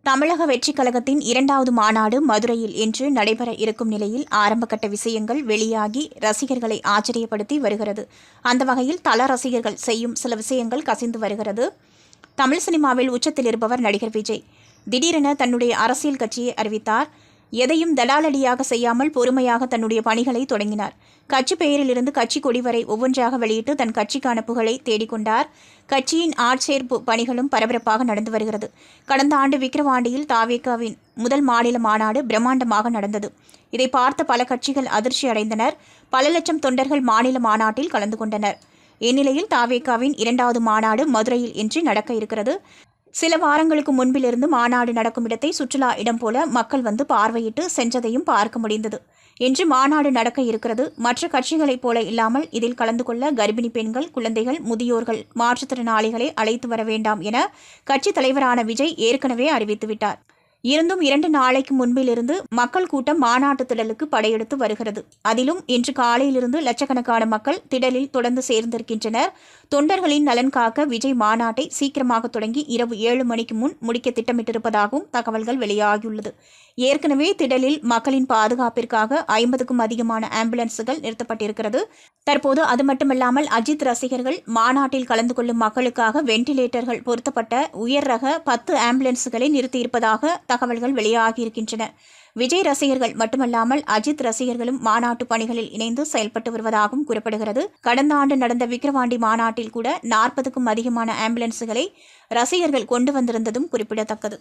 தமிழக வெற்றிக் கழகத்தின் 2வது மாநாடு மதுரையில் இன்று நடைபெற இருக்கும் நிலையில் ஆரம்பகட்ட விஷயங்கள் வெளியாகி ரசிகர்களை ஆச்சரியப்படுத்தி வருகிறது. அந்த வகையில் தல ரசிகர்கள் செய்யும் சில விஷயங்கள் கசிந்து வருகிறது. தமிழ் சினிமாவில் உச்சத்தில் இருப்பவர் நடிகர் விஜய். திடீரென தன்னுடைய அரசியல் கட்சியை அறிவித்தார். எதையும் தலாலடியாக செய்யாமல் பொறுமையாக தன்னுடைய பணிகளை தொடங்கினார். கட்சி பெயரிலிருந்து கட்சி கொடி வரை ஒவ்வொன்றாக வெளியிட்டு தன் கட்சிக்கான புகழை தேடிக்கொண்டார். கட்சியின் ஆட்சேர்ப்பு பணிகளும் பரபரப்பாக நடந்து வருகிறது. கடந்த ஆண்டு விக்கிரவாண்டியில் தாவேகாவின் முதல் மாநில மாநாடு பிரம்மாண்டமாக நடந்தது. இதை பார்த்த பல கட்சிகள் அதிர்ச்சி அடைந்தனர். பல லட்சம் தொண்டர்கள் மாநில மாநாட்டில் கலந்து கொண்டனர். இந்நிலையில் தாவேகாவின் 2வது மாநாடு மதுரையில் இன்று நடக்க இருக்கிறது. சில வாரங்களுக்கு முன்பிலிருந்து மாநாடு நடக்கும் இடத்தை சுற்றுலா இடம் போல மக்கள் வந்து பார்வையிட்டு சென்றதையும் பார்க்க முடிந்தது. இன்று மாநாடு நடக்க இருக்கிறது. மற்ற கட்சிகளைப் போல இல்லாமல் இதில் கலந்து கொள்ள கர்ப்பிணி பெண்கள், குழந்தைகள், முதியோர்கள், மாற்றுத்திறனாளிகளை அழைத்து வர வேண்டாம் என கட்சித் தலைவரான விஜய் ஏற்கனவே அறிவித்துவிட்டார். இருந்தும் 2 நாளைக்கு முன்பிலிருந்து மக்கள் கூட்டம் மாநாட்டு திடலுக்கு படையெடுத்து வருகிறது. அதிலும் இன்று காலையிலிருந்து லட்சக்கணக்கான மக்கள் திடலில் தொடர்ந்து சேர்ந்திருக்கின்றனர். தொண்டர்களின் நலன் காக்க விஜய் மாநாட்டை சீக்கிரமாக தொடங்கி இரவு 7 மணிக்கு முன் முடிக்க திட்டமிட்டிருப்பதாகவும் தகவல்கள் வெளியாகியுள்ளது. ஏற்கனவே திடலில் மக்களின் பாதுகாப்பிற்காக 50க்கும் அதிகமான ஆம்புலன்ஸுகள் நிறுத்தப்பட்டிருக்கிறது. தற்போது அது மட்டுமல்லாமல் அஜித் ரசிகர்கள் மாநாட்டில் கலந்து கொள்ளும் மக்களுக்காக வெண்டிலேட்டர்கள் பொருத்தப்பட்ட உயர் ரக 10 ஆம்புலன்ஸுகளை நிறுத்தியிருப்பதாக தகவல்கள் வெளியாகியிருக்கின்றன. விஜய் ரசிகர்கள் மட்டுமல்லாமல் அஜித் ரசிகர்களும் மாநாட்டு பணிகளில் இணைந்து செயல்பட்டு வருவதாகவும் கூறப்படுகிறது. கடந்த ஆண்டு நடந்த விக்கிரவாண்டி மாநாட்டில் கூட 40க்கும் அதிகமான ஆம்புலன்ஸுகளை ரசிகர்கள் கொண்டு வந்திருந்ததும் குறிப்பிடத்தக்கது.